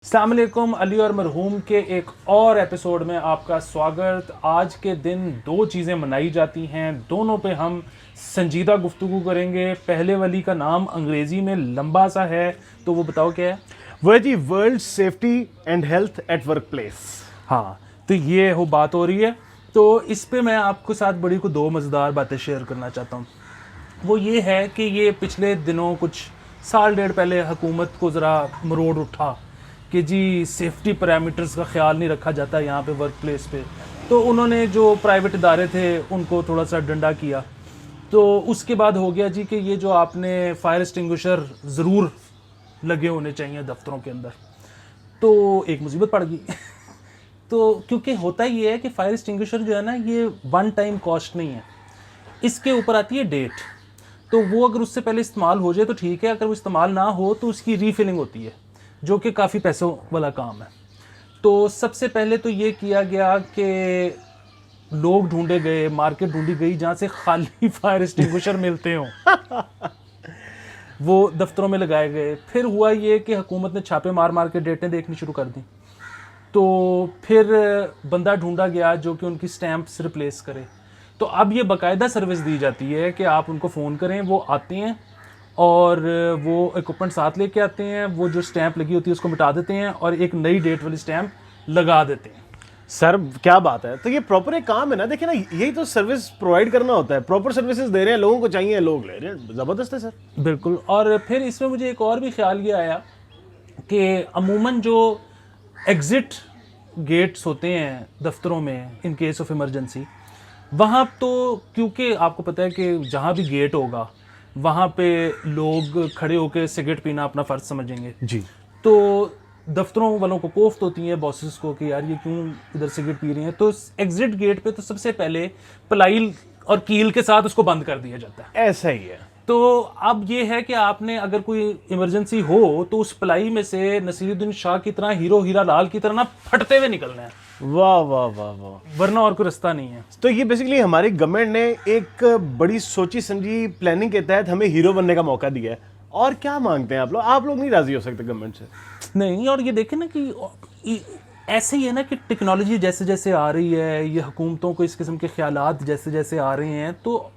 अस्सलाम वालेकुम, अली और मरहूम के एक और एपिसोड में आपका स्वागत। आज के दिन दो चीज़ें मनाई जाती हैं, दोनों पे हम संजीदा गुफ्तगू करेंगे। पहले वाली का नाम अंग्रेज़ी में लंबा सा है, तो वो बताओ क्या है? वो जी world safety and health at work place. हाँ, तो ये हो बात हो रही है। तो इस पे मैं आपके साथ बड़ी को दो मज़ेदार बातें शेयर करना चाहता हूँ। वो ये है कि ये पिछले दिनों कुछ साल डेढ़ पहले हुकूमत को ज़रा मरोड़ उठा कि जी सेफ्टी पैरामीटर्स का ख्याल नहीं रखा जाता यहाँ पे वर्क प्लेस पे। तो उन्होंने जो प्राइवेट इदारे थे उनको थोड़ा सा डंडा किया। तो उसके बाद हो गया जी कि ये जो आपने फायर एक्सटिंग्विशर ज़रूर लगे होने चाहिए दफ्तरों के अंदर, तो एक मुसीबत पड़ गई। तो क्योंकि होता ये है कि फायर एक्सटिंग्विशर जो है ना, ये वन टाइम कॉस्ट नहीं है, इसके ऊपर आती है डेट। तो वो अगर उससे पहले इस्तेमाल हो जाए तो ठीक है, अगर वो इस्तेमाल ना हो तो उसकी रीफिलिंग होती है, जो कि काफ़ी पैसों वाला काम है। तो सबसे पहले तो ये किया गया कि लोग ढूंढे गए, मार्केट ढूंढी गई जहाँ से खाली फायर एक्सटिंग्विशर मिलते हों। वो दफ्तरों में लगाए गए। फिर हुआ ये कि हुकूमत ने छापे मार मार के डेटें देखनी शुरू कर दी। तो फिर बंदा ढूंढा गया जो कि उनकी स्टैंप्स रिप्लेस करे। तो अब ये बाकायदा सर्विस दी जाती है कि आप उनको फ़ोन करें, वो आते हैं और वो इक्विपमेंट साथ लेके आते हैं, वो जो स्टैंप लगी होती है उसको मिटा देते हैं और एक नई डेट वाली स्टैंप लगा देते हैं। सर क्या बात है, तो ये प्रॉपर एक काम है ना। देखिए ना, यही तो सर्विस प्रोवाइड करना होता है। प्रॉपर सर्विसेज दे रहे हैं, लोगों को चाहिए, लोग ले रहे हैं। ज़बरदस्त है सर। बिल्कुल। और फिर इसमें मुझे एक और भी ख्याल ये आया कि अमूमन जो एग्ज़िट गेट्स होते हैं दफ्तरों में इन केस ऑफ इमरजेंसी, वहाँ तो क्योंकि आपको पता है कि जहाँ भी गेट होगा वहाँ पे लोग खड़े होकर सिगरेट पीना अपना फ़र्ज समझेंगे जी। तो दफ्तरों वालों को कोफ्त होती है बॉसेस को कि यार ये क्यों इधर सिगरेट पी रहे हैं। तो एग्जिट गेट पे तो सबसे पहले प्लाइल और कील के साथ उसको बंद कर दिया जाता है। ऐसा ही है। तो अब ये है कि आपने अगर कोई इमरजेंसी हो तो उस प्लाई में से नसीरुद्दीन शाह की तरह, हीरो हीरा लाल की तरह ना फटते हुए निकलना है, वाह वाह वाह वाह। वरना और कोई रास्ता नहीं है। तो ये बेसिकली हमारी गवर्नमेंट ने एक बड़ी सोची समझी प्लानिंग के तहत हमें हीरो बनने का मौका दिया है। और क्या मांगते हैं आप लोग नहीं राजी हो सकते गवर्नमेंट से? नहीं, और ये देखें ना कि ऐसे ही है ना कि टेक्नोलॉजी जैसे जैसे आ रही है, ये हुकूमतों को इस किस्म के ख्यालात जैसे जैसे आ रहे हैं, तो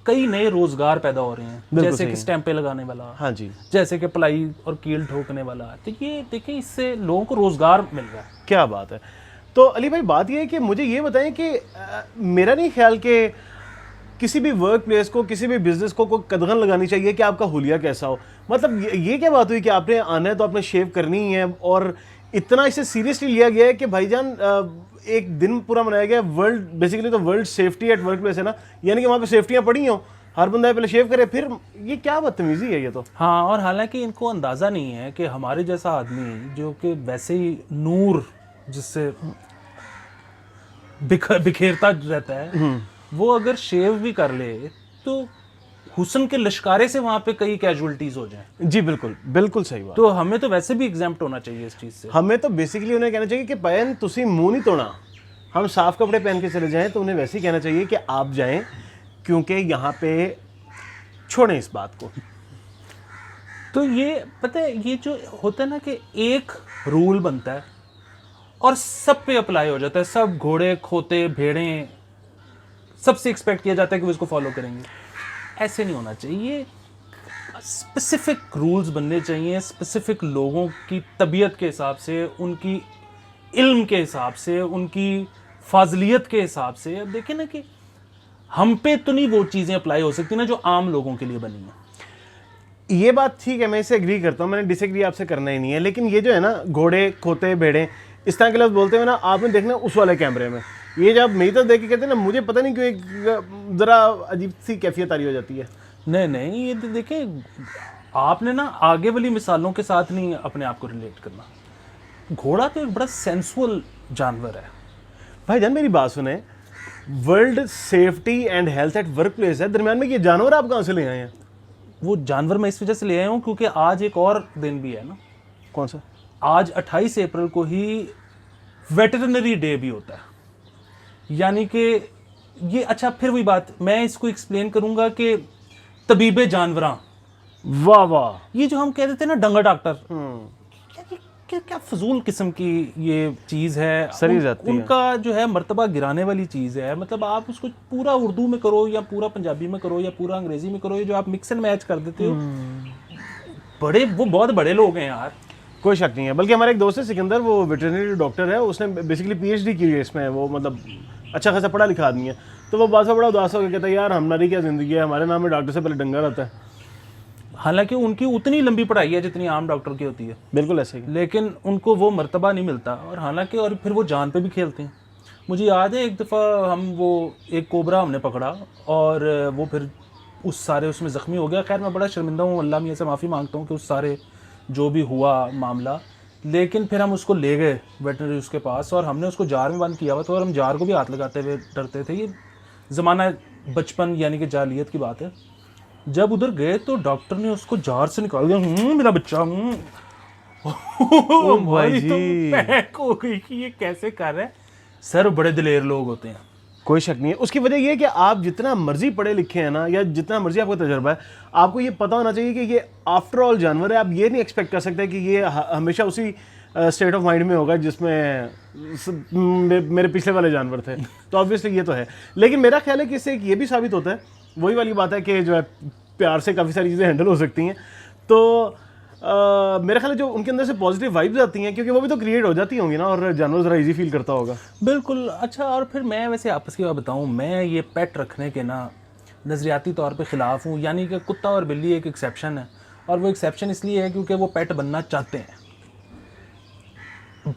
कई नए रोजगार पैदा हो रहे हैं। जैसे कि स्टैंपें लगाने वाला, हाँ जी, जैसे कि प्लाई और कील ठोकने वाला। तो ये देखिए, इससे लोगों को रोजगार मिल रहा है। क्या बात है। तो अली भाई, बात ये है कि मुझे ये बताएं कि मेरा नहीं ख्याल कि किसी भी वर्क प्लेस को, किसी भी बिजनेस को कोई कदगन लगानी चाहिए कि आपका हुलिया कैसा हो। मतलब ये क्या बात हुई कि आपने आना है तो आपने शेव करनी ही है, और इतना इसे सीरियसली लिया गया है कि भाईजान एक दिन पूरा मनाया गया वर्ल्ड, बेसिकली तो world safety eight work place है ना, यानी कि वहाँ पे सेफ्टियाँ पड़ी हों, हर बंदा पहले शेव करे फिर। ये क्या बदतमीजी है ये तो। हाँ, और हालांकि इनको अंदाज़ा नहीं है कि हमारे जैसा आदमी जो कि वैसे ही नूर जिससे बिखेरता रहता है, वो अगर शेव भी कर ले तो हुस्न के लश्कारे से वहाँ पे कई कैजुअलिटीज़ हो जाएं। जी बिल्कुल, बिल्कुल सही बात। तो हमें तो वैसे भी एग्जाम्प्ट होना चाहिए इस चीज़ से। हमें तो बेसिकली उन्हें कहना चाहिए कि पैन तुसी मुंह नहीं तोड़ना, हम साफ कपड़े पहन के चले जाएं। तो उन्हें वैसे ही कहना चाहिए कि आप जाएं, क्योंकि यहाँ पे छोड़ें इस बात को। तो ये पता है, ये जो होता है ना कि एक रूल बनता है और सब पे अप्लाई हो जाता है, सब घोड़े खोते भेड़ें सबसे एक्सपेक्ट किया जाता है कि वो इसको फॉलो करेंगे। ऐसे नहीं होना चाहिए। स्पेसिफिक रूल्स बनने चाहिए, स्पेसिफिक लोगों की तबीयत के हिसाब से, उनकी इल्म के हिसाब से, उनकी फाजलियत के हिसाब से। अब देखें ना कि हम पे तो नहीं वो चीज़ें अप्लाई हो सकती ना जो आम लोगों के लिए बनी हैं। ये बात ठीक है, मैं इसे एग्री करता हूँ, मैंने डिसएग्री आपसे करना ही नहीं है। लेकिन ये जो है ना, घोड़े खोते भेड़े इस तरह के लफ्ज़ बोलते हुए ना, आपने देखना उस वाले कैमरे में, ये जब मेरी तरफ देख के कहते हैं ना, मुझे पता नहीं क्यों एक ज़रा अजीब सी कैफियत आ रही हो जाती है। नहीं, ये तो देखिए, आपने ना आगे वाली मिसालों के साथ नहीं अपने आप को रिलेट करना। घोड़ा तो एक बड़ा सेंसुअल जानवर है। भाईजान मेरी बात सुने, world safety and health at work place है, दरमियान में ये जानवर आप कहाँ से ले आए हैं? वो जानवर मैं इस वजह से ले आया हूँ क्योंकि आज एक और दिन भी है ना। कौन सा? आज 28 अप्रैल को ही वेटरनरी डे भी होता है। यानी कि ये, अच्छा फिर वही बात, मैं इसको एक्सप्लेन करूंगा कि तबीबे जानवरां, वाह वाह, ये जो हम कह देते हैं ना डंगर डॉक्टर, क्या क्या फजूल किस्म की ये चीज़ है। सरी जाती है। उनका जो है मर्तबा गिराने वाली चीज़ है। मतलब आप उसको पूरा उर्दू में करो या पूरा पंजाबी में करो या पूरा अंग्रेजी में करो, ये जो आप मिक्स एंड मैच कर देते हो, वो बहुत बड़े लोग हैं यार। कोई शक नहीं है। बल्कि हमारा एक दोस्त है सिकंदर, वो वेटरनरी डॉक्टर है, उसने बेसिकली पीएचडी की है इसमें, वो मतलब अच्छा खासा पढ़ा लिखा आदमी है। तो वो बात बड़ा उदास होकर कहता है यार हमारी क्या ज़िंदगी है, हमारे नाम में डॉक्टर से पहले डंगा रहता है। हालांकि उनकी उतनी लंबी पढ़ाई है जितनी आम डॉक्टर की होती है, बिल्कुल ऐसे ही। लेकिन उनको वो मर्तबा नहीं मिलता। और हालांकि और फिर वो जान पे भी खेलते हैं। मुझे याद है एक दफ़ा हम वो एक कोबरा हमने पकड़ा और वो फिर उसमें ज़ख्मी हो गया। खैर मैं बड़ा शर्मिंदा हूँ, अल्लाह मियाँ से माफ़ी मांगता हूँ कि उस सारे जो भी हुआ मामला। लेकिन फिर हम उसको ले गए वेटनरी उसके पास और हमने उसको जार में बंद किया हुआ था और हम जार को भी हाथ लगाते हुए डरते थे। ये ज़माना बचपन यानी कि जालियत की बात है। जब उधर गए तो डॉक्टर ने उसको जार से निकाल दिया। मेरा बच्चा भाई तो जी। पैक हो गई कि ये कैसे कर रहा है। सर बड़े दिलेर लोग होते हैं। कोई शक नहीं है। उसकी वजह यह है कि आप जितना मर्जी पढ़े लिखे हैं ना, या जितना मर्जी आपका तजर्बा है, आपको ये पता होना चाहिए कि ये आफ्टर ऑल जानवर है। आप ये नहीं एक्सपेक्ट कर सकते कि ये हमेशा उसी स्टेट ऑफ माइंड में होगा जिसमें मेरे पिछले वाले जानवर थे। तो ऑब्वियसली ये तो है। लेकिन मेरा ख्याल है कि इससे ये भी साबित होता है, वही वाली बात है कि जो है प्यार से काफ़ी सारी चीज़ें हैंडल हो सकती हैं। तो मेरा ख्याल है जो उनके अंदर से पॉजिटिव वाइब्स आती हैं, क्योंकि वो भी तो क्रिएट हो जाती होंगी ना, और जानवर ज़रा इजी फील करता होगा। बिल्कुल। अच्छा, और फिर मैं वैसे आपस की बात बताऊं, मैं ये पेट रखने के ना नज़रियाती तौर पे ख़िलाफ़ हूँ। यानी कि कुत्ता और बिल्ली एक एक्सेप्शन है, और वो एक्सेप्शन इसलिए है क्योंकि वो पेट बनना चाहते हैं।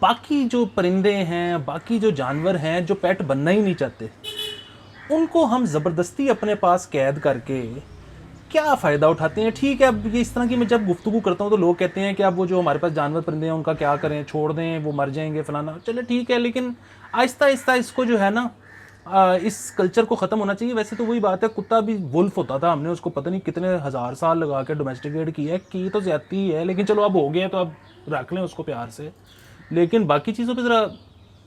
बाकी जो परिंदे हैं, बाकी जो जानवर हैं जो पेट बनना ही नहीं चाहते, उनको हम ज़बरदस्ती अपने पास कैद करके क्या फ़ायदा उठाते हैं। ठीक है, अब ये इस तरह की मैं जब गुफ्तगू करता हूँ तो लोग कहते हैं कि अब वो जो हमारे पास जानवर परिंदे हैं उनका क्या करें, छोड़ दें, वो मर जाएंगे फलाना। चले ठीक है, लेकिन आहिस्ता आहिस्ता इसको जो है ना, इस कल्चर को ख़त्म होना चाहिए। वैसे तो वही बात है, कुत्ता भी वुल्फ होता था, हमने उसको पता नहीं कितने हज़ार साल लगा के डोमेस्टिकेट किया है, की तो ज़्यादती ही है, लेकिन चलो अब हो गया तो अब रख लें उसको प्यार से। लेकिन बाकी चीज़ों पर ज़रा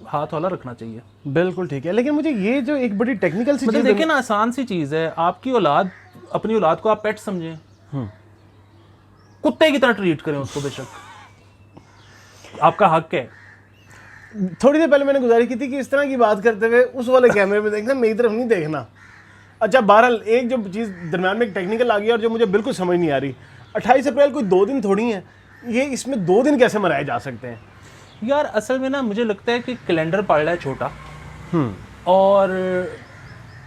हाथ वाला रखना चाहिए। बिल्कुल ठीक है। लेकिन मुझे ये जो एक बड़ी टेक्निकल सी मतलब चीज़ देखिए ना, आसान सी चीज़ है, आपकी औलाद, अपनी औलाद को आप पेट समझें, कुत्ते की तरह ट्रीट करें उसको, बेशक आपका हक है। थोड़ी देर पहले मैंने गुजारिश की थी कि इस तरह की बात करते हुए उस वाले कैमरे में देखना, मेरी तरफ नहीं देखना। अच्छा, बहरहाल एक जो चीज़ दरम्यान में एक टेक्निकल आ गई और जो मुझे बिल्कुल समझ नहीं आ रही, 28 अप्रैल कोई 2 दिन थोड़ी है, ये इसमें 2 दिन कैसे मनाए जा सकते हैं यार? असल में ना मुझे लगता है कि कैलेंडर पड़ रहा है छोटा, और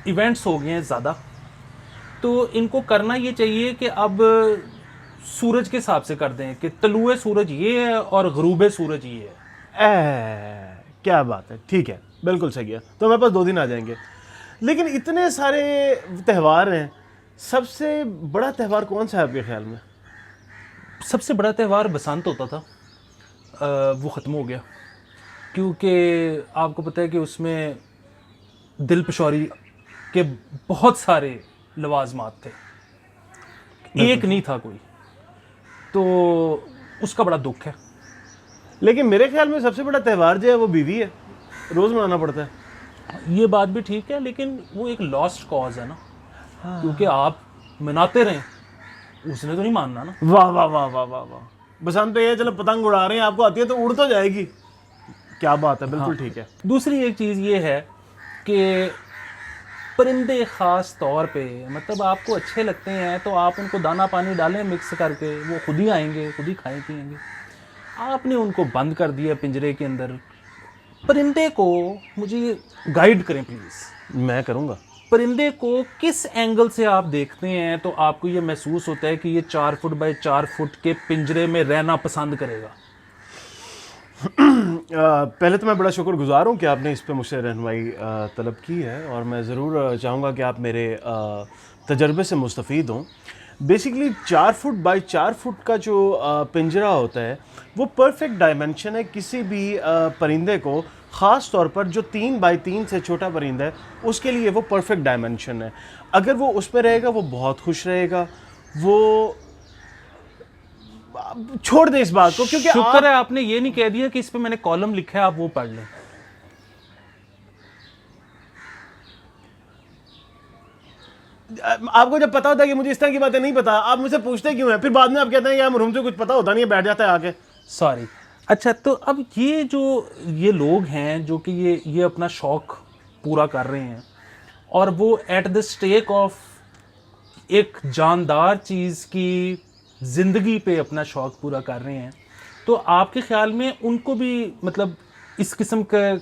इवेंट्स हो गए हैं ज़्यादा, तो इनको करना ये चाहिए कि अब सूरज के हिसाब से कर दें कि तलुए सूरज ये है और गरूबे सूरज ये है। क्या बात है, ठीक है, बिल्कुल सही है। तो हमारे पास 2 दिन आ जाएंगे। लेकिन इतने सारे त्यौहार हैं, सबसे बड़ा त्यौहार कौन सा है आपके ख्याल में? सबसे बड़ा त्यौहार बसंत होता था, वो ख़त्म हो गया, क्योंकि आपको पता है कि उसमें दिल पशौरी के बहुत सारे लवाजमात थे, एक नहीं था कोई, तो उसका बड़ा दुख है। लेकिन मेरे ख्याल में सबसे बड़ा त्यौहार जो है वो बीवी है, रोज़ मनाना पड़ता है। ये बात भी ठीक है, लेकिन वो एक लॉस्ट कॉज है ना। क्योंकि आप मनाते रहें, उसने तो नहीं मानना ना। वाह वाह वाह वाह वाह वाह। बसंत पे ये चलो पतंग उड़ा रहे हैं, आपको आती है तो उड़ तो जाएगी। क्या बात है, बिल्कुल ठीक है। दूसरी एक चीज़ ये है कि परिंदे ख़ास तौर पे, मतलब आपको अच्छे लगते हैं तो आप उनको दाना पानी डालें मिक्स करके, वो खुद ही आएंगे, खुद ही खाएं पिएंगे। आपने उनको बंद कर दिया पिंजरे के अंदर। परिंदे को मुझे गाइड करें प्लीज़। मैं करूँगा। परिंदे को किस एंगल से आप देखते हैं तो आपको ये महसूस होता है कि ये 4 फुट बाय 4 फुट के पिंजरे में रहना पसंद करेगा? पहले तो मैं बड़ा शुक्रगुजार हूँ कि आपने इस पे मुझसे रहनुमाई तलब की है, और मैं ज़रूर चाहूँगा कि आप मेरे तजर्बे से मुस्तफ़ीद हों। बेसिकली 4 फुट बाय 4 फुट का जो पिंजरा होता है वो परफेक्ट डायमेंशन है किसी भी परिंदे को, ख़ास तौर पर जो 3 बाय 3 से छोटा परिंदा है उसके लिए वो परफेक्ट डायमेंशन है। अगर वो उस पर रहेगा वो बहुत खुश रहेगा। वो छोड़ दे इस बात को, क्योंकि शुक्र है आपने ये नहीं कह दिया कि इस पे मैंने कॉलम लिखा है, आप वो पढ़ लें। आपको जब पता होता है कि मुझे इस तरह की बातें नहीं पता, आप मुझसे पूछते क्यों हैं? फिर बाद में आप कहते हैं कि यार मुझे कुछ पता होता नहीं है, बैठ जाता है आके। सॉरी, अच्छा, तो अब ये लोग हैं जो कि ये अपना शौक पूरा कर रहे हैं और वो एट द स्टेक ऑफ एक जानदार चीज़ की ज़िंदगी पे अपना शौक पूरा कर रहे हैं, तो आपके ख्याल में उनको भी मतलब इस किस्म के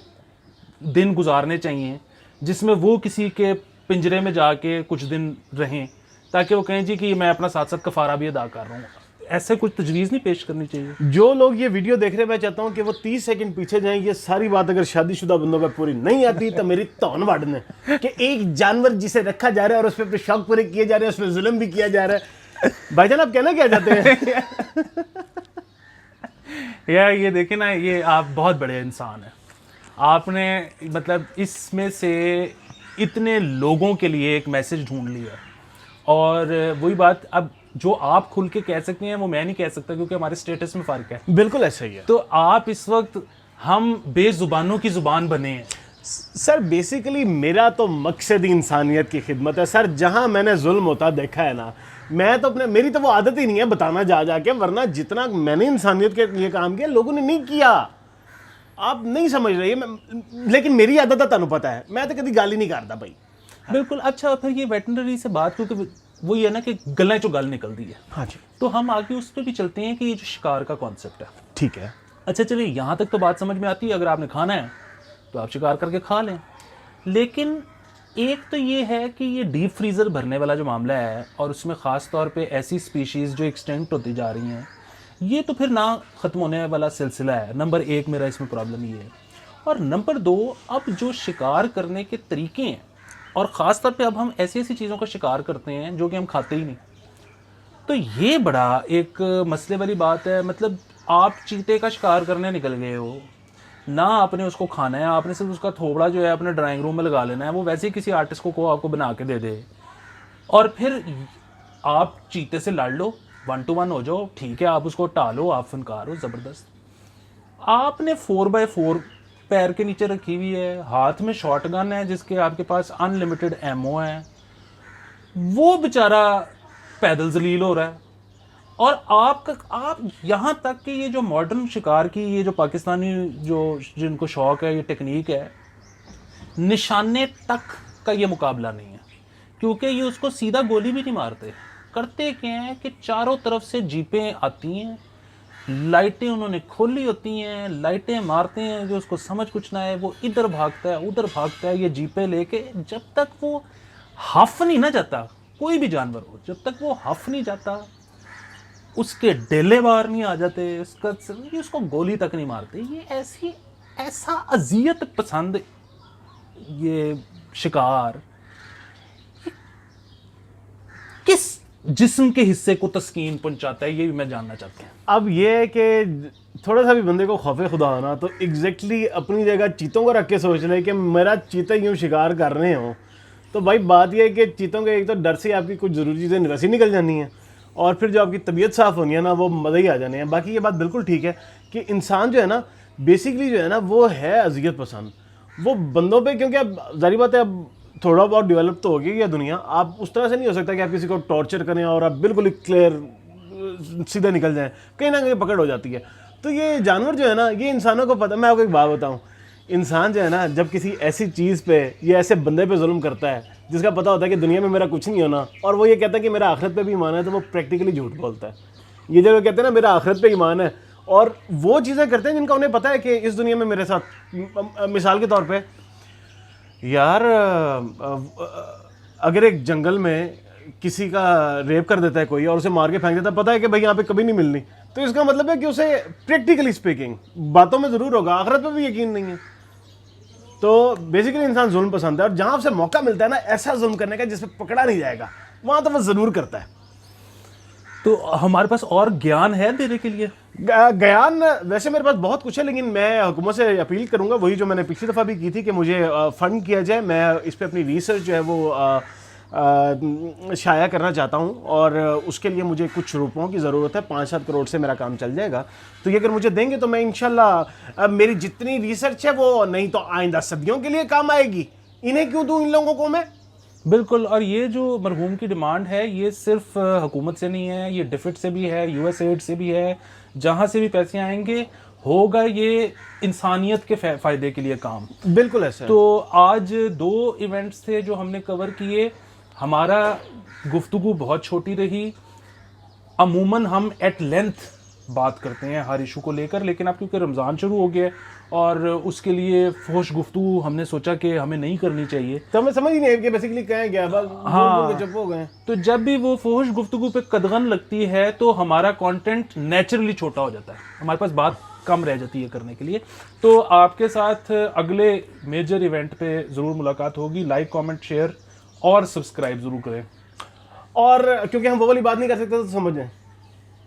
दिन गुजारने चाहिए जिसमें वो किसी के पिंजरे में जाके कुछ दिन रहें, ताकि वो कहें जी कि मैं अपना साथ साथ कफ़ारा भी अदा कर रहा हूँ? ऐसे कुछ तजवीज़ नहीं पेश करनी चाहिए? जो लोग ये वीडियो देख रहे हैं, मैं चाहता हूँ कि वो 30 सेकंड पीछे जाएं। ये सारी बात अगर शादीशुदा बंदों पे पूरी नहीं आती तो मेरी तौन वाड़ने कि एक जानवर जिसे रखा जा रहा है और उस पर अपने शौक पूरे किए जा रहे हैं, उसमें जुल्म भी किया जा रहा है। भाईजान आप कहना क्या चाहते हैं? यार ये देखें ना, ये आप बहुत बड़े इंसान हैं, आपने मतलब इसमें से इतने लोगों के लिए एक मैसेज ढूंढ लिया, और वही बात अब जो आप खुल के कह सकते हैं वो मैं नहीं कह सकता क्योंकि हमारे स्टेटस में फ़र्क है। बिल्कुल ऐसा ही है। तो आप इस वक्त हम बेजुबानों की ज़ुबान बने हैं। सर बेसिकली मेरा तो मकसद ही इंसानियत की खिदमत है सर। जहां मैंने जुल्म होता देखा है ना, मैं तो मेरी तो वो आदत ही नहीं है बताना जा जाके, वरना जितना मैंने इंसानियत के लिए काम किया लोगों ने नहीं किया। आप नहीं समझ रही है, लेकिन मेरी आदत है, तुहानू पता है, मैं तो कभी गाली नहीं करता भाई। बिल्कुल। अच्छा, फिर ये वेटनरी से बात, क्योंकि वो ये ना कि गलें जो गल निकलती है, हाँ जी, तो हम आगे उस पर भी चलते हैं कि ये जो शिकार का कॉन्सेप्ट है। ठीक है। अच्छा चलिए, यहाँ तक तो बात समझ में आती है, अगर आपने खाना है तो आप शिकार करके खा लें। लेकिन एक तो ये है कि ये डीप फ्रीज़र भरने वाला जो मामला है, और उसमें ख़ास तौर पे ऐसी स्पीशीज़ जो एक्सटेंक्ट होती जा रही हैं, ये तो फिर ना ख़त्म होने वाला सिलसिला है। नंबर एक मेरा इसमें प्रॉब्लम ये है। और नंबर दो, अब जो शिकार करने के तरीके हैं, और ख़ास तौर पे अब हम ऐसी ऐसी चीज़ों का शिकार करते हैं जो कि हम खाते ही नहीं, तो ये बड़ा एक मसले वाली बात है। मतलब आप चीते का शिकार करने निकल गए हो ना, आपने उसको खाना है, आपने सिर्फ उसका थोबड़ा जो है अपने ड्राइंग रूम में लगा लेना है, वो वैसे ही किसी आर्टिस्ट को आपको बना के दे दे, और फिर आप चीते से लड़ लो, 1 to 1 हो जाओ, ठीक है, आप उसको टालो, आप फनकार हो ज़बरदस्त। आपने 4x4 पैर के नीचे रखी हुई है, हाथ में शॉट गन है जिसके आपके पास अनलिमिटेड एमओ है, वो बेचारा पैदल जलील हो रहा है, और आप यहाँ तक कि ये जो मॉडर्न शिकार की ये जो पाकिस्तानी जो जिनको शौक है, ये टेक्निक है, निशाने तक का ये मुकाबला नहीं है, क्योंकि ये उसको सीधा गोली भी नहीं मारते। करते क्या हैं कि चारों तरफ से जीपें आती हैं, लाइटें उन्होंने खोली होती हैं, लाइटें मारते हैं कि उसको समझ कुछ ना है, वो इधर भागता है उधर भागता है, ये जीपें लेके, जब तक वो हफ नहीं ना जाता, कोई भी जानवर हो, जब तक वो हफ नहीं जाता, उसके डेले बाहर नहीं आ जाते, उसको गोली तक नहीं मारते। ये ऐसा अजियत पसंद ये शिकार किस जिस्म के हिस्से को तस्कीन पहुंचाता है, ये भी मैं जानना चाहता हूँ। अब ये है कि थोड़ा सा भी बंदे को खौफे खुदा होना, तो एग्जैक्टली अपनी जगह चीतों को रख के सोच रहे कि मेरा चीते यूँ शिकार कर रहे हो, तो भाई बात यह है कि चीतों के एक तो डर से आपकी कुछ ज़रूरी चीज़ें वैसे ही निकल जानी हैं, और फिर जो आपकी तबीयत साफ़ होनी है ना, वो मज़े ही आ जाने हैं। बाकी ये बात बिल्कुल ठीक है कि इंसान जो है ना, बेसिकली जो है ना, वो है अजियत पसंद। वो बंदों पे, क्योंकि अब जारी बात है, अब थोड़ा बहुत डेवलप तो होगी ये दुनिया, आप उस तरह से नहीं हो सकता कि आप किसी को टॉर्चर करें और आप बिल्कुल ही क्लियर सीधे निकल जाएं, कहीं ना कहीं पकड़ हो जाती है। तो ये जानवर जो है ना, ये इंसानों को पता, मैं आपको एक बात बताऊँ, इंसान जो है ना, जब किसी ऐसी चीज़ पे या ऐसे बंदे पे जुल्म करता है जिसका पता होता है कि दुनिया में मेरा कुछ नहीं होना, और वो ये कहता है कि मेरा आखिरत पे भी ईमान है, तो वो प्रैक्टिकली झूठ बोलता है। ये जो कहते हैं ना मेरा आखिरत पे ईमान है, और वो चीज़ें करते हैं जिनका उन्हें पता है कि इस दुनिया में मेरे साथ, मिसाल के तौर पे यार, अगर एक जंगल में किसी का रेप कर देता है कोई और उसे मार के फेंक देता है, पता है कि भाई यहाँ पे कभी नहीं मिलनी, तो इसका मतलब है कि उसे प्रैक्टिकली स्पीकिंग बातों में ज़रूर होगा, आखिरत पे भी यकीन नहीं है। तो बेसिकली इंसान जुल्म पसंद है, और जहाँ उसे मौका मिलता है ना ऐसा जुल्म करने का जिसमें पकड़ा नहीं जाएगा, वहाँ तो वो ज़रूर करता है। तो हमारे पास और ज्ञान है देने के लिए? ज्ञान वैसे मेरे पास बहुत कुछ है, लेकिन मैं हुकूमत से अपील करूंगा, वही जो मैंने पिछली दफ़ा भी की थी, कि मुझे फ़ंड किया जाए। मैं इस पर अपनी रिसर्च जो है वो शाया करना चाहता हूं, और उसके लिए मुझे कुछ रुपयों की ज़रूरत है। 5-7 करोड़ से मेरा काम चल जाएगा। तो ये अगर मुझे देंगे तो मैं इंशाल्लाह मेरी जितनी रिसर्च है वो नहीं तो आइंदा सदियों के लिए काम आएगी। इन्हें क्यों दूं इन लोगों को मैं? बिल्कुल। और ये जो मरहूम की डिमांड है, ये सिर्फ हुकूमत से नहीं है, ये डिफिट से भी है, यूएसएड से भी है, जहाँ से भी पैसे आएंगे होगा ये इंसानियत के फ़ायदे के लिए काम। बिल्कुल ऐसा है। तो आज 2 इवेंट्स थे जो हमने कवर किए। हमारा गुफ्तगू बहुत छोटी रही। अमूमन हम एट लेंथ बात करते हैं हर इशू को लेकर, लेकिन अब क्योंकि रमज़ान शुरू हो गया है और उसके लिए फोश गुफ्तगू हमने सोचा कि हमें नहीं करनी चाहिए। तो हमें समझ ही नहीं है कि बेसिकली क्या है क्या, बस बोल के चुप हो गए। तो जब भी वो फोश गुफ्तगू पे कदगन लगती है तो हमारा कंटेंट नेचुरली छोटा हो जाता है, हमारे पास बात कम रह जाती है करने के लिए। तो आपके साथ अगले मेजर इवेंट पे ज़रूर मुलाकात होगी। लाइक, कमेंट, शेयर और सब्सक्राइब ज़रूर करें। और क्योंकि हम वो वाली बात नहीं कर सकते तो समझ जाएं।